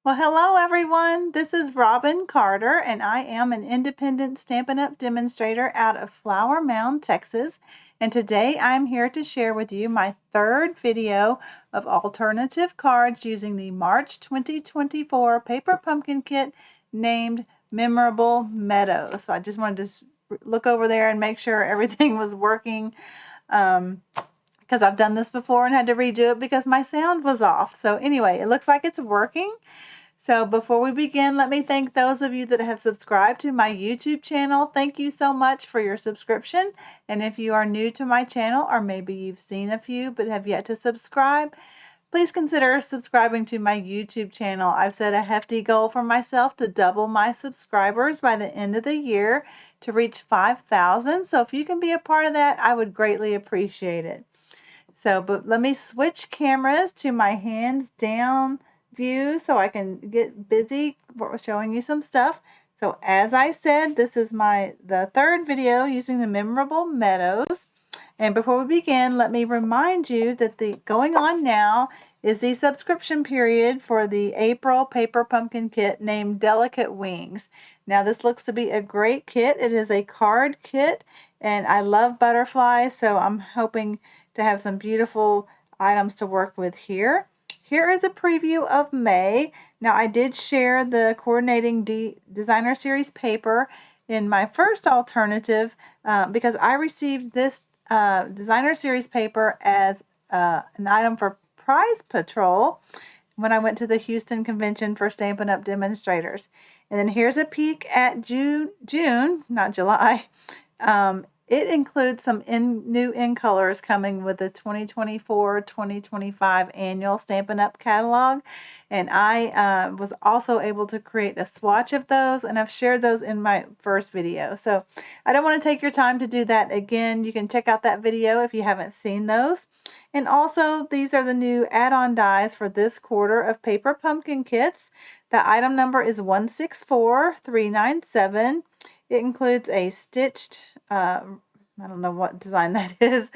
Well, hello everyone. This is Robin Carter, and I am an independent Stampin' Up! Demonstrator out of Flower Mound, Texas. And today I'm here to share with you my third video of alternative cards using the March 2024 paper pumpkin kit named Memorable Meadows. So I just wanted to look over there and make sure everything was working. Because I've done this before and had to redo it because my sound was off. So anyway, it looks like it's working. So before we begin, let me thank those of you that have subscribed to my YouTube channel. Thank you so much for your subscription. And if you are new to my channel, or maybe you've seen a few but have yet to subscribe, please consider subscribing to my YouTube channel. I've set a hefty goal for myself to double my subscribers by the end of the year to reach 5,000. So if you can be a part of that, I would greatly appreciate it. So, but let me switch cameras to my hands down view so I can get busy showing you some stuff. So as I said, this is the third video using the Memorable Meadows. And before we begin, let me remind you that the going on now is the subscription period for the April paper pumpkin kit named Delicate Wings. Now this looks to be a great kit. It is a card kit and I love butterflies, so I'm hoping to have some beautiful items to work with here. Here is a preview of May. Now I did share the coordinating designer series paper in my first alternative because I received this designer series paper as an item for prize patrol when I went to the Houston convention for Stampin' Up! Demonstrators. And then here's a peek at June, not July. It includes some new in colors coming with the 2024-2025 annual Stampin' Up! Catalog. And I was also able to create a swatch of those, and I've shared those in my first video. So I don't want to take your time to do that again. You can check out that video if you haven't seen those. And also, these are the new add-on dies for this quarter of paper pumpkin kits. The item number is 164397. It includes a stitched, I don't know what design that is,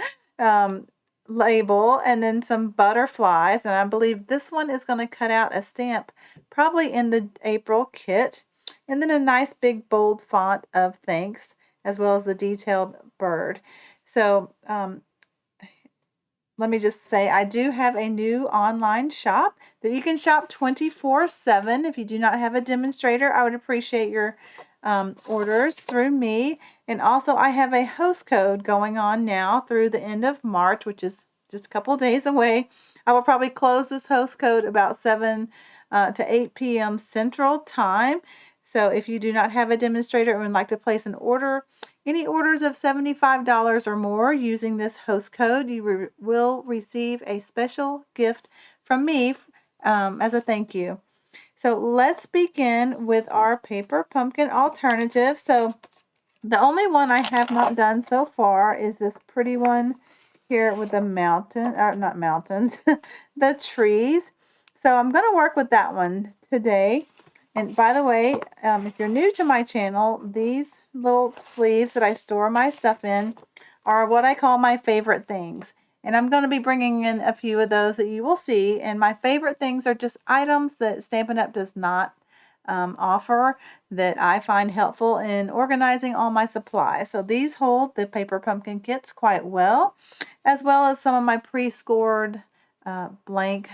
label, and then some butterflies. And I believe this one is going to cut out a stamp probably in the April kit. And then a nice big bold font of thanks, as well as the detailed bird. So let me just say, I do have a new online shop that you can shop 24/7. If you do not have a demonstrator, I would appreciate your orders through me. And also I have a host code going on now through the end of March, which is just a couple days away. I will probably close this host code about 7 to 8 p.m. Central Time. So if you do not have a demonstrator and would like to place an order, any orders of $75 or more using this host code, you will receive a special gift from me as a thank you. So let's begin with our paper pumpkin alternative. So the only one I have not done so far is this pretty one here with the mountain, or not mountains, the trees. So I'm going to work with that one today. And by the way, if you're new to my channel, these little sleeves that I store my stuff in are what I call my favorite things. And I'm going to be bringing in a few of those that you will see. And my favorite things are just items that Stampin' Up! Does not offer that I find helpful in organizing all my supplies. So these hold the paper pumpkin kits quite well as some of my pre-scored blank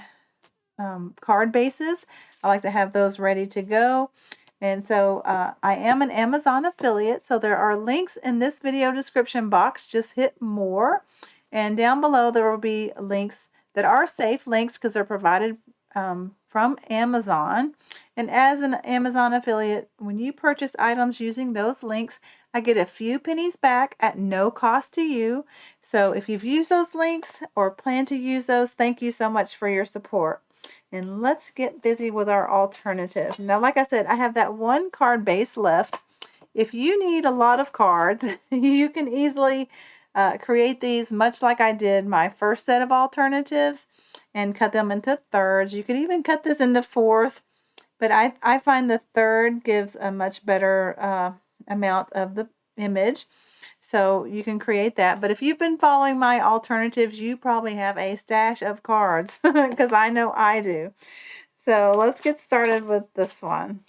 card bases. I like to have those ready to go. And so I am an Amazon affiliate, so there are links in this video description box. Just hit more. And down below there will be links that are safe links because they're provided from Amazon. And as an Amazon affiliate, when you purchase items using those links, I get a few pennies back at no cost to you. So if you've used those links or plan to use those, thank you so much for your support. And let's get busy with our alternative. Now, like I said, I have that one card base left. If you need a lot of cards, you can easily create these much like I did my first set of alternatives and cut them into thirds. You could even cut this into fourth, but I find the third gives a much better amount of the image. So you can create that. But if you've been following my alternatives, you probably have a stash of cards because I know I do. So let's get started with this one.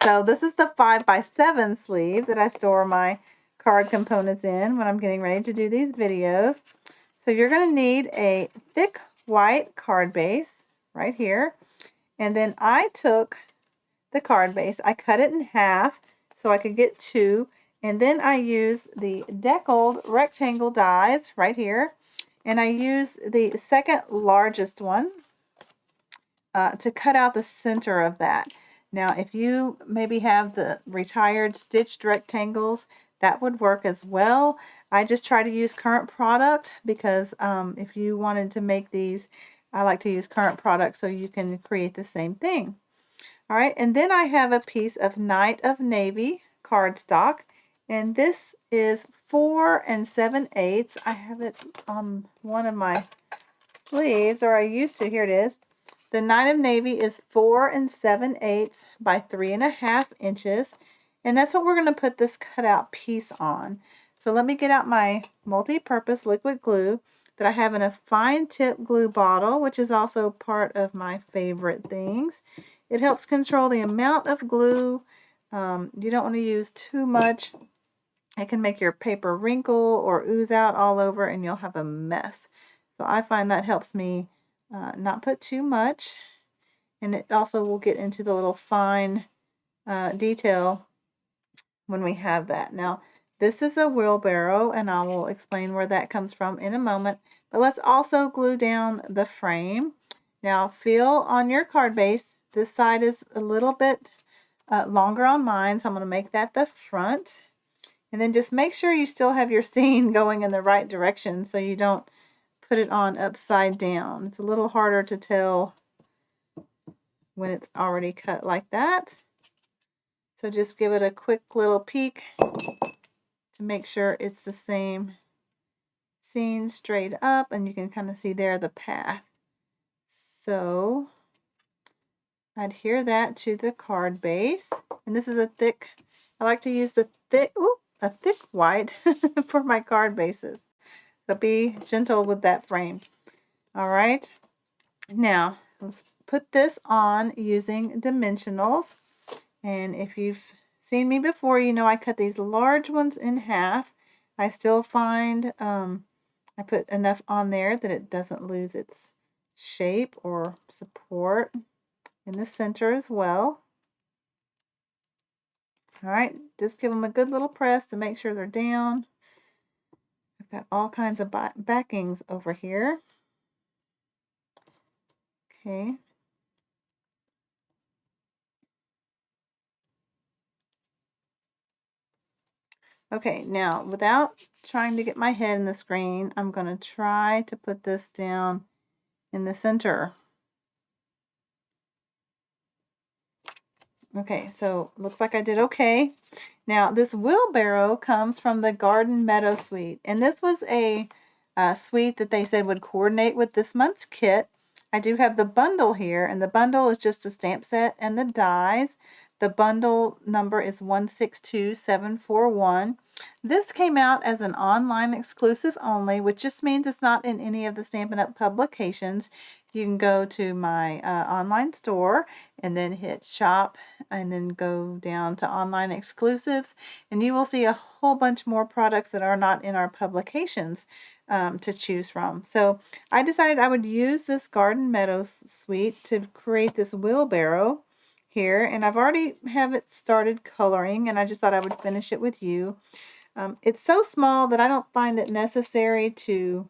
So this is the 5x7 sleeve that I store my card components in when I'm getting ready to do these videos. So you're going to need a thick white card base right here. And then I took the card base, I cut it in half so I could get two. And then I used the deckled rectangle dies right here. And I used the second largest one to cut out the center of that. Now, if you maybe have the retired stitched rectangles, that would work as well. I just try to use current product because if you wanted to make these, I like to use current product so you can create the same thing. All right, and then I have a piece of Night of Navy cardstock, and this is 4 7/8. I have it on one of my sleeves, or I used to. Here it is. The Night of Navy is 4 7/8 by 3.5 inches, and that's what we're going to put this cutout piece on. So let me get out my multi-purpose liquid glue that I have in a fine tip glue bottle, which is also part of my favorite things. It helps control the amount of glue. You don't want to use too much. It can make your paper wrinkle or ooze out all over and you'll have a mess. So I find that helps me not put too much. And it also will get into the little fine detail when we have that. Now, this is a wheelbarrow, and I will explain where that comes from in a moment. But let's also glue down the frame. Now, feel on your card base. This side is a little bit longer on mine, so I'm going to make that the front. And then just make sure you still have your seam going in the right direction so you don't put it on upside down. It's a little harder to tell when it's already cut like that. So just give it a quick little peek to make sure it's the same seam straight up, and you can kind of see there the path. So adhere that to the card base, and this is a thick, I like to use a thick white for my card bases. So be gentle with that frame. All right, now let's put this on using dimensionals. And if you've seen me before, you know I cut these large ones in half. I still find I put enough on there that it doesn't lose its shape or support in the center as well. All right, just give them a good little press to make sure they're down. I've got all kinds of backings over here. Okay. Okay, now without trying to get my head in the screen, I'm going to try to put this down in the center. Okay, so looks like I did okay. Now this wheelbarrow comes from the Garden Meadow suite, and this was a suite that they said would coordinate with this month's kit. I do have the bundle here, and the bundle is just a stamp set and the dies. The bundle number is 162741. This came out as an online exclusive only, which just means it's not in any of the Stampin' Up! Publications. You can go to my online store and then hit shop and then go down to online exclusives, and you will see a whole bunch more products that are not in our publications to choose from. So I decided I would use this Garden Meadows suite to create this wheelbarrow here, and I've already have it started coloring, and I just thought I would finish it with you. It's so small that I don't find it necessary to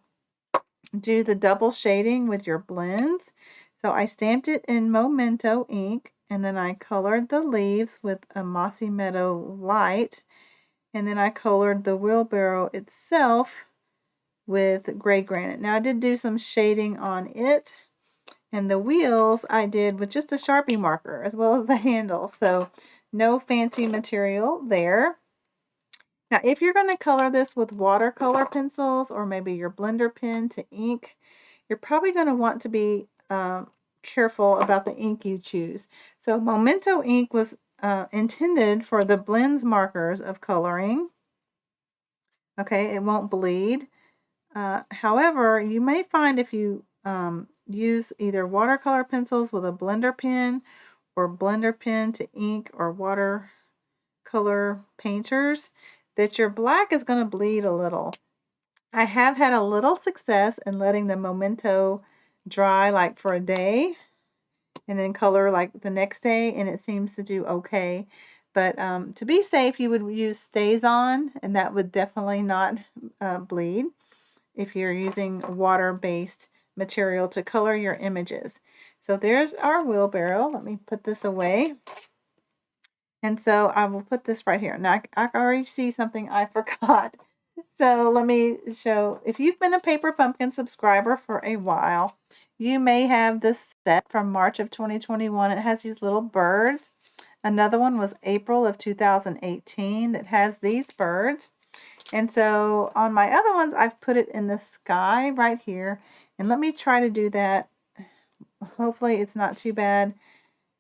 do the double shading with your blends. So I stamped it in Memento ink, and then I colored the leaves with a Mossy Meadow light, and then I colored the wheelbarrow itself with gray granite. Now I did do some shading on it, and the wheels I did with just a Sharpie marker as well as the handle, so no fancy material there. Now if you're going to color this with watercolor pencils or maybe your blender pen to ink, you're probably going to want to be careful about the ink you choose. So Memento ink was intended for the blends markers of coloring. Okay, it won't bleed. However, you may find if you use either watercolor pencils with a blender pen or blender pen to ink or watercolor painters, that your black is going to bleed a little. I have had a little success in letting the Memento dry like for a day and then color like the next day, and it seems to do okay. But to be safe, you would use Stays On, and that would definitely not bleed if you're using water-based material to color your images. So there's our wheelbarrow. Let me put this away. And so I will put this right here. Now I already see something I forgot. So let me show, if you've been a Paper Pumpkin subscriber for a while, you may have this set from March of 2021. It has these little birds. Another one was April of 2018 that has these birds. And so on my other ones, I've put it in the sky right here. And let me try to do that. Hopefully it's not too bad,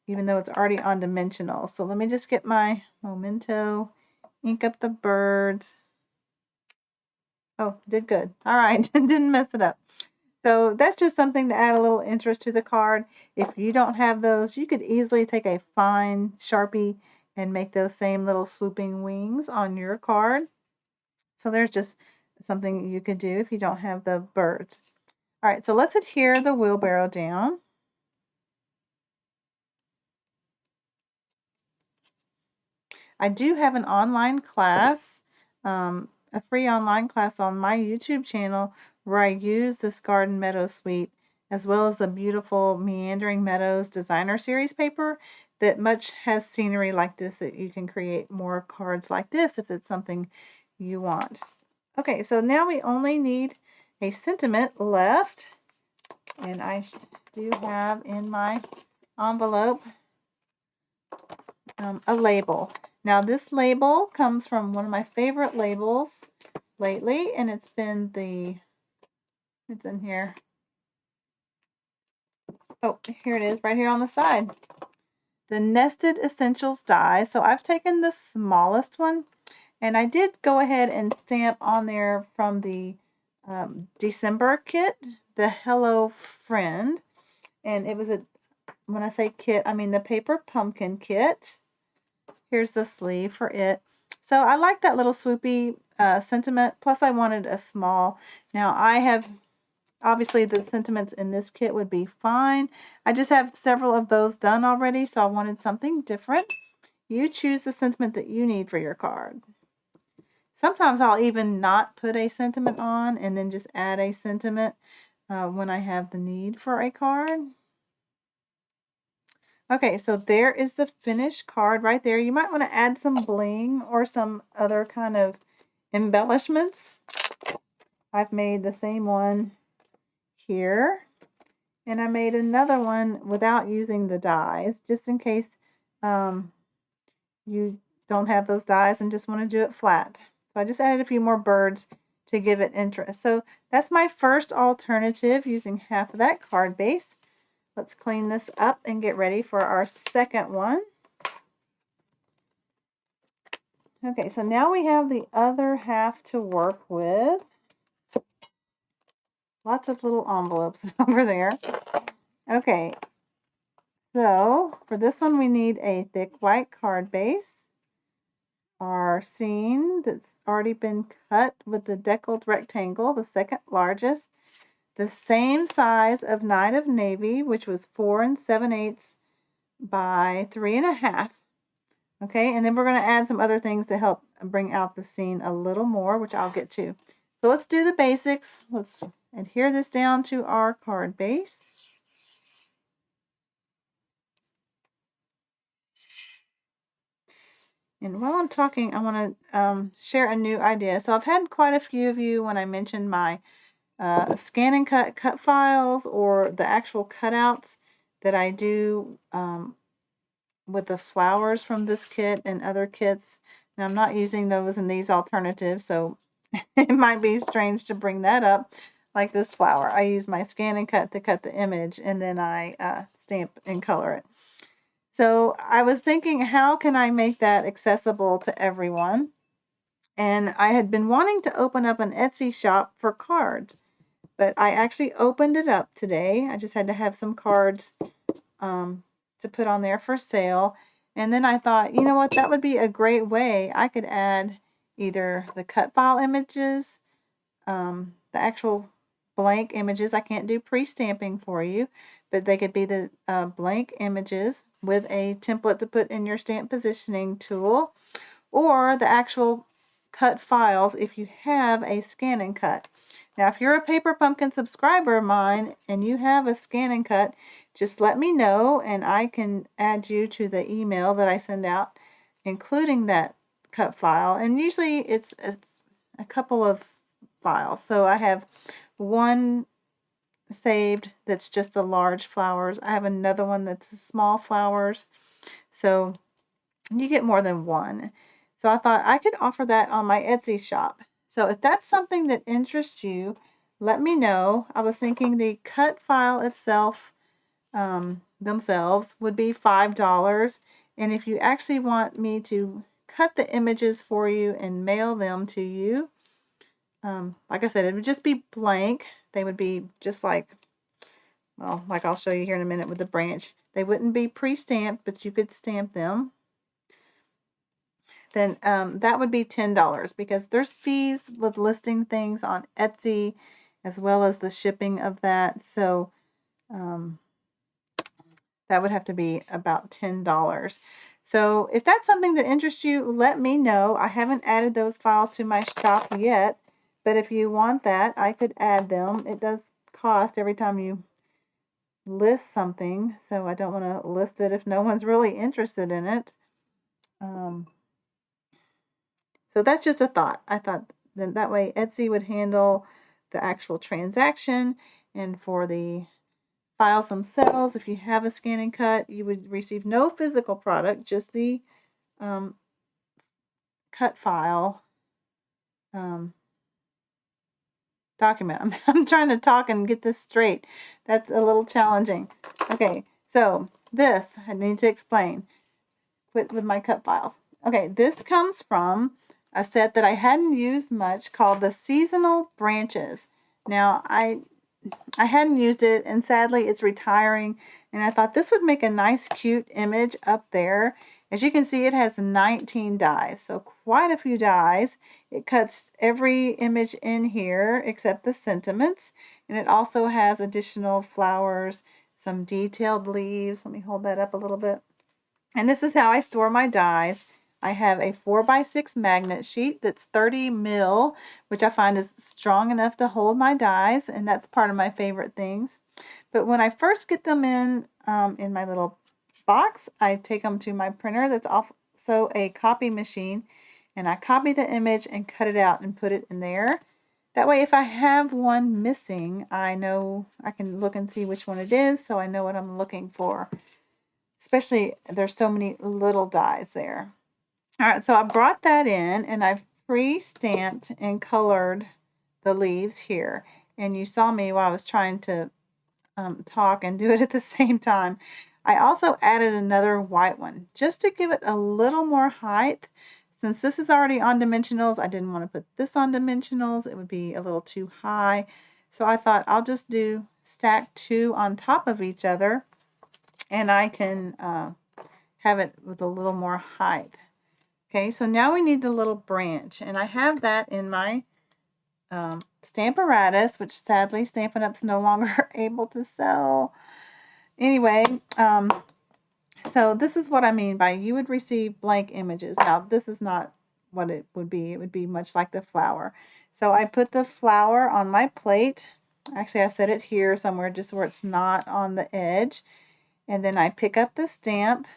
even though it's already on dimensional. So let me just get my Memento, ink up the birds. Oh, did good. All right, didn't mess it up. So that's just something to add a little interest to the card. If you don't have those, you could easily take a fine Sharpie and make those same little swooping wings on your card. So there's just something you could do if you don't have the birds. All right, so let's adhere the wheelbarrow down. I do have an online class, a free online class on my YouTube channel where I use this Garden Meadow Suite as well as the beautiful Meandering Meadows Designer Series paper that much has scenery like this that you can create more cards like this if it's something you want. Okay, so now we only need a sentiment left, and I do have in my envelope a label. Now this label comes from one of my favorite labels lately, and it's been it's in here. Oh, here it is right here on the side. The Nested Essentials die. So I've taken the smallest one, and I did go ahead and stamp on there from the December kit, the Hello Friend. And it was when I say kit, I mean the Paper Pumpkin kit. Here's the sleeve for it. So I like that little swoopy sentiment. Plus I wanted a small. Now I have, obviously the sentiments in this kit would be fine. I just have several of those done already, so I wanted something different. You choose the sentiment that you need for your card. Sometimes I'll even not put a sentiment on and then just add a sentiment when I have the need for a card. Okay, so there is the finished card right there. You might want to add some bling or some other kind of embellishments. I've made the same one here, and I made another one without using the dies, just in case you don't have those dies and just want to do it flat. So I just added a few more birds to give it interest. So that's my first alternative using half of that card base. Let's clean this up and get ready for our second one. Okay, so now we have the other half to work with. Lots of little envelopes over there. Okay, so for this one we need a thick white card base. Our scene that's already been cut with the deckled rectangle, the second largest. The same size of Night of Navy, which was 4 7/8 by 3 1/2. Okay, and then we're going to add some other things to help bring out the scene a little more, which I'll get to. So let's do the basics. Let's adhere this down to our card base. And while I'm talking, I want to share a new idea. So I've had quite a few of you when I mentioned my scan and cut files or the actual cutouts that I do with the flowers from this kit and other kits. Now I'm not using those in these alternatives, so it might be strange to bring that up, like this flower. I use my scan and cut to cut the image, and then I stamp and color it. So I was thinking, how can I make that accessible to everyone? And I had been wanting to open up an Etsy shop for cards. But I actually opened it up today. I just had to have some cards to put on there for sale. And then I thought, you know what, that would be a great way. I could add either the cut file images, the actual blank images. I can't do pre-stamping for you, but they could be the blank images with a template to put in your stamp positioning tool, or the actual cut files if you have a scan and cut. Now, if you're a Paper Pumpkin subscriber of mine and you have a scan and cut, just let me know and I can add you to the email that I send out, including that cut file. And usually it's a couple of files. So I have one saved that's just the large flowers. I have another one that's the small flowers. So you get more than one. So I thought I could offer that on my Etsy shop. So if that's something that interests you, let me know. I was thinking the cut file itself, themselves, would be $5. And if you actually want me to cut the images for you and mail them to you, like I said, it would just be blank. They would be just like, well, like I'll show you here in a minute with the branch. They wouldn't be pre-stamped, but you could stamp them. Then that would be $10 because there's fees with listing things on Etsy as well as the shipping of that. So that would have to be about $10. So if that's something that interests you, let me know. I haven't added those files to my shop yet, but if you want that, I could add them. It does cost every time you list something, so I don't want to list it if no one's really interested in it. So that's just a thought. I thought then that way Etsy would handle the actual transaction, and for the files themselves, if you have a scan and cut, you would receive no physical product, just the cut file document. I'm trying to talk and get this straight. That's a little challenging. Okay, so this I need to explain with my cut files. Okay, this comes from a set that I hadn't used much called the Seasonal Branches. Now, I hadn't used it, and sadly it's retiring, and I thought this would make a nice cute image up there. As you can see, it has 19 dies, so quite a few dies. It cuts every image in here except the sentiments, and it also has additional flowers, some detailed leaves. Let me hold that up a little bit. And this is how I store my dies. I have a 4x6 magnet sheet that's 30 mil, which I find is strong enough to hold my dies, and that's part of my favorite things. But when I first get them in my little box, I take them to my printer that's also a copy machine, and I copy the image and cut it out and put it in there. That way, if I have one missing, I know I can look and see which one it is, so I know what I'm looking for. Especially, there's so many little dies there. All right, so I brought that in and I've pre-stamped and colored the leaves here. And you saw me while I was trying to talk and do it at the same time. I also added another white one just to give it a little more height. Since this is already on dimensionals, I didn't want to put this on dimensionals. It would be a little too high. So I thought I'll just do stack two on top of each other, and I can have it with a little more height. Okay, so now we need the little branch, and I have that in my Stamparatus, which sadly Stampin' Up's no longer able to sell. Anyway, so this is what I mean by you would receive blank images. Now, this is not what it would be. It would be much like the flower. So I put the flower on my plate. Actually, I set it here somewhere just where it's not on the edge. And then I pick up the stamp,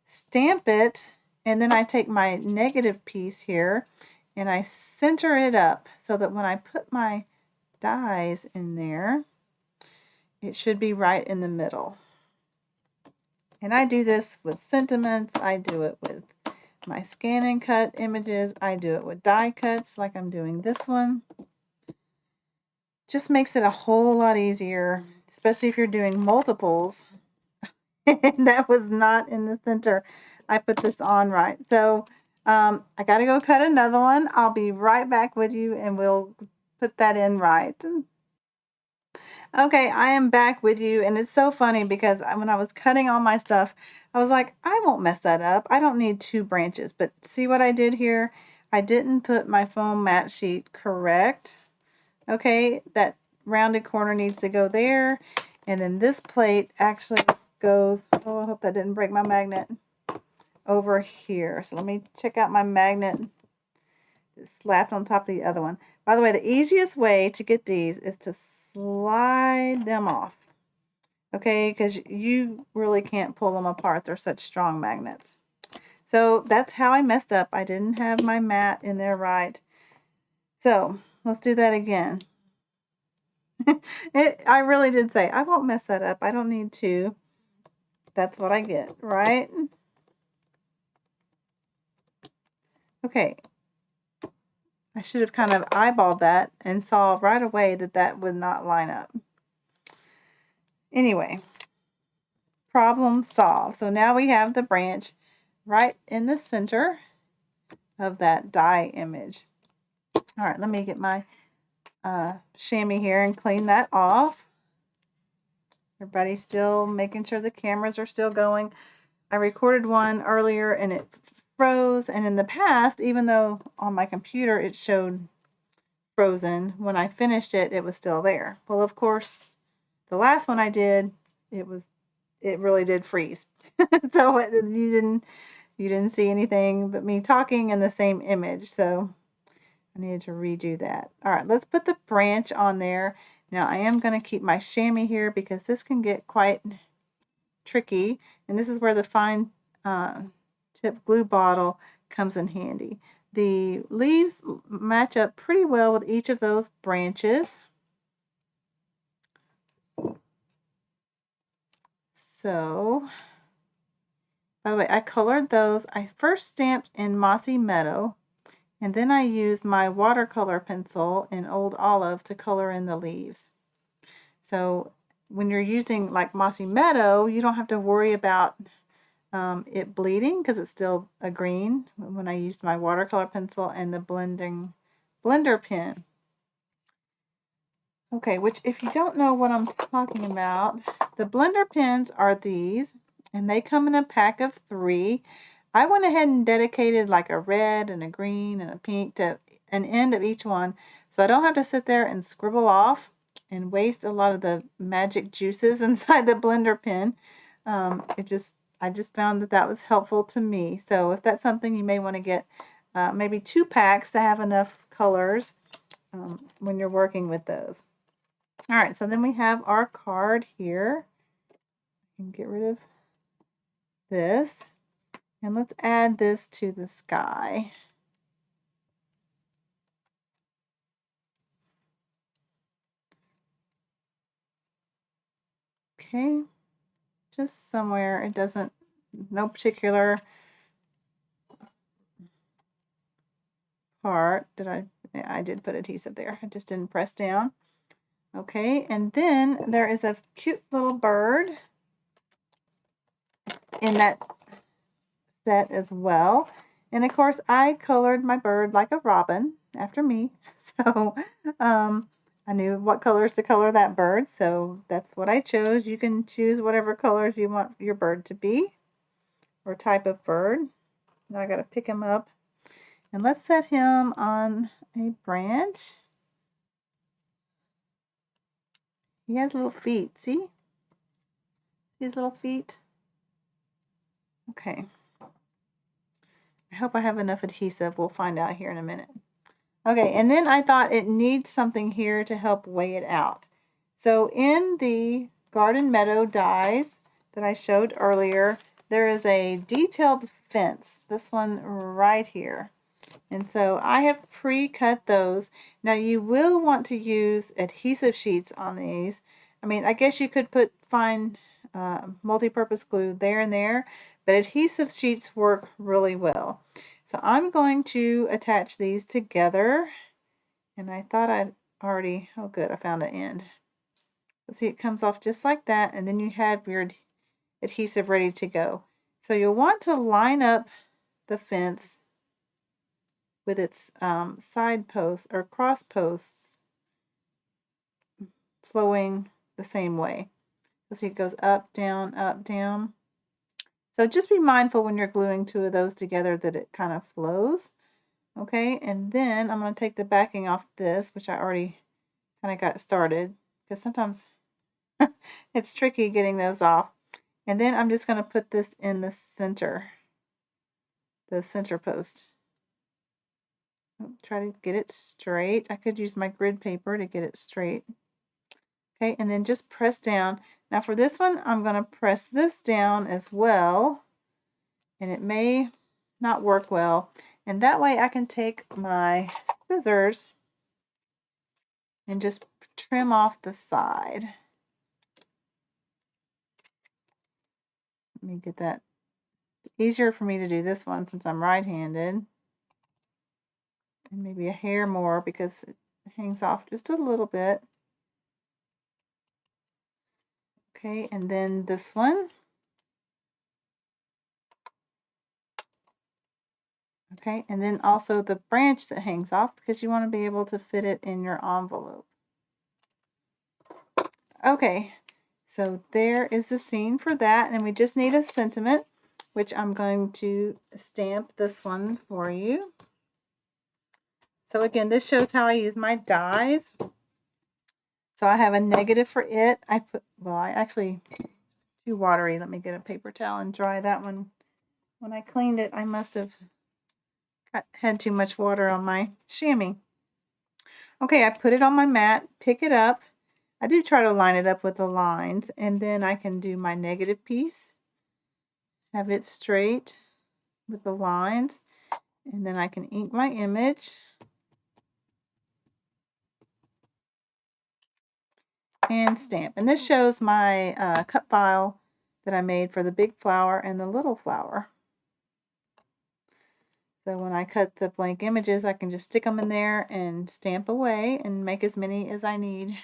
stamp it, and then I take my negative piece here and I center it up so that when I put my dies in there, it should be right in the middle. And I do this with sentiments, I do it with my scan and cut images, I do it with die cuts like I'm doing this one. Just makes it a whole lot easier, especially if you're doing multiples. That was not in the center. I put this on right. So I got to go cut another one. I'll be right back with you and we'll put that in right. Okay, I am back with you, and it's so funny because when I was cutting all my stuff, I was like, I won't mess that up. I don't need 2 branches. But see what I did here? I didn't put my foam mat sheet correct. Okay, that rounded corner needs to go there, and then this plate actually goes, oh, I hope that didn't break my magnet, over here. So let me check out my magnet. It's slapped on top of the other one. By the way, the easiest way to get these is to slide them off. Okay, because you really can't pull them apart. They're such strong magnets. So that's how I messed up. I didn't have my mat in there right. So let's do that again. I really did say, I won't mess that up. I don't need to. That's what I get, right? Okay. I should have kind of eyeballed that and saw right away that that would not line up. Anyway, problem solved. So now we have the branch right in the center of that die image. All right, let me get my chamois here and clean that off. Everybody's still making sure the cameras are still going. I recorded one earlier and it froze, and in the past, even though on my computer it showed frozen, when I finished it, it was still there. Well, of course, the last one I did, it really did freeze. So you didn't see anything but me talking in the same image. So I needed to redo that. All right, let's put the branch on there. Now I am going to keep my chamois here because this can get quite tricky. And this is where the fine tip glue bottle comes in handy. The leaves match up pretty well with each of those branches. So, by the way, I colored those. I first stamped in Mossy Meadow, and then I used my watercolor pencil in Old Olive to color in the leaves. So when you're using like Mossy Meadow, you don't have to worry about it bleeding because it's still a green when I used my watercolor pencil and the blender pen. Okay, which if you don't know what I'm talking about, the blender pens are these, and they come in a pack of 3. I went ahead and dedicated like a red and a green and a pink to an end of each one, so I don't have to sit there and scribble off and waste a lot of the magic juices inside the blender pen. I just found that that was helpful to me. So if that's something you may want to get, maybe 2 packs to have enough colors when you're working with those. All right, so then we have our card here. And get rid of this. And let's add this to the sky. Okay, just somewhere. It doesn't, no particular part. I did put adhesive there. I just didn't press down. Okay, and then there is a cute little bird in that set as well. And of course, I colored my bird like a robin after me. So I knew what colors to color that bird. So that's what I chose. You can choose whatever colors you want your bird to be or type of bird. Now I got to pick him up. And let's set him on a branch. He has little feet. See? See his little feet? Okay. I hope I have enough adhesive. We'll find out here in a minute. Okay, and then I thought it needs something here to help weigh it out. So in the Garden Meadow dies that I showed earlier, there is a detailed fence, this one right here. And so I have pre-cut those. Now you will want to use adhesive sheets on these. I mean, I guess you could put fine multi-purpose glue there and there, but adhesive sheets work really well. So I'm going to attach these together, and I thought I'd already, oh good, I found an end. See, it comes off just like that, and then you have your adhesive ready to go. So you'll want to line up the fence with its side posts or cross posts, flowing the same way. So see, it goes up, down, up, down. So just be mindful when you're gluing two of those together that it kind of flows. Okay, and then I'm going to take the backing off this, which I already kind of got started, because sometimes it's tricky getting those off. And then I'm just going to put this in the center post. Try to get it straight. I could use my grid paper to get it straight. Okay, and then just press down. Now for this one, I'm going to press this down as well, and it may not work well. And that way I can take my scissors and just trim off the side. Let me get that. It's easier for me to do this one since I'm right-handed. And maybe a hair more because it hangs off just a little bit. Okay, and then this one. Okay, and then also the branch that hangs off because you want to be able to fit it in your envelope. Okay, so there is the scene for that, and we just need a sentiment, which I'm going to stamp this one for you. So again, this shows how I use my dies. So I have a negative for it. I actually, too watery. Let me get a paper towel and dry that one. When I cleaned it, I must have had too much water on my chamois. Okay, I put it on my mat, pick it up. I do try to line it up with the lines, and then I can do my negative piece, have it straight with the lines, and then I can ink my image. And stamp. And this shows my cut file that I made for the big flower and the little flower. So when I cut the blank images, I can just stick them in there and stamp away and make as many as I need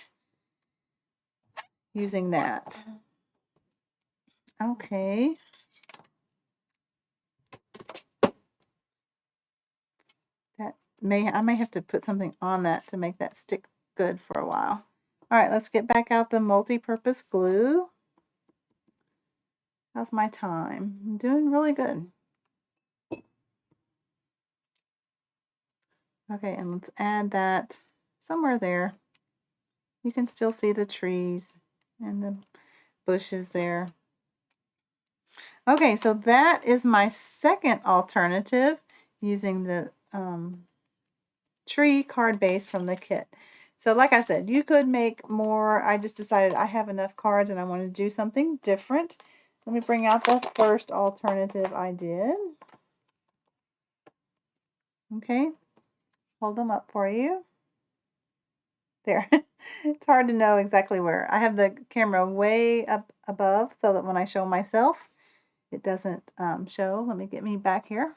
using that. Okay. I may have to put something on that to make that stick good for a while. All right, let's get back out the multi-purpose glue. How's my time? I'm doing really good. Okay, and let's add that somewhere there. You can still see the trees and the bushes there. Okay, so that is my second alternative using the tree card base from the kit. So like I said, you could make more. I just decided I have enough cards and I want to do something different. Let me bring out the first alternative I did. Okay, hold them up for you. There. It's hard to know exactly where. I have the camera way up above so that when I show myself, it doesn't show. Let me get me back here.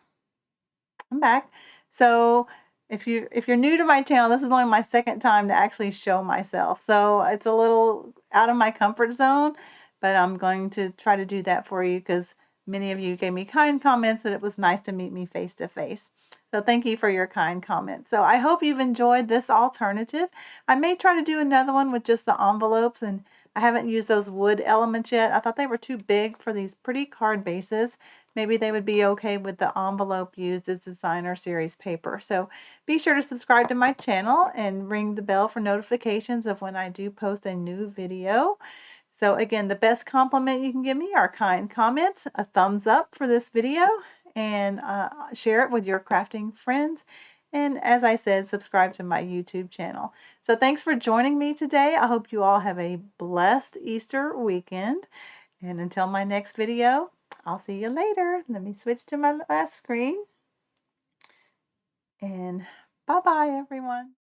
I'm back. So if you're new to my channel, this is only my second time to actually show myself. So it's a little out of my comfort zone, but I'm going to try to do that for you because many of you gave me kind comments that it was nice to meet me face to face. So thank you for your kind comments. So I hope you've enjoyed this alternative. I may try to do another one with just the envelopes, and I haven't used those wood elements yet. I thought they were too big for these pretty card bases. Maybe they would be okay with the envelope used as designer series paper. So be sure to subscribe to my channel and ring the bell for notifications of when I do post a new video. So again, the best compliment you can give me are kind comments, a thumbs up for this video, and share it with your crafting friends. And as I said, subscribe to my YouTube channel. So thanks for joining me today. I hope you all have a blessed Easter weekend. And until my next video, I'll see you later. Let me switch to my last screen. And bye-bye, everyone.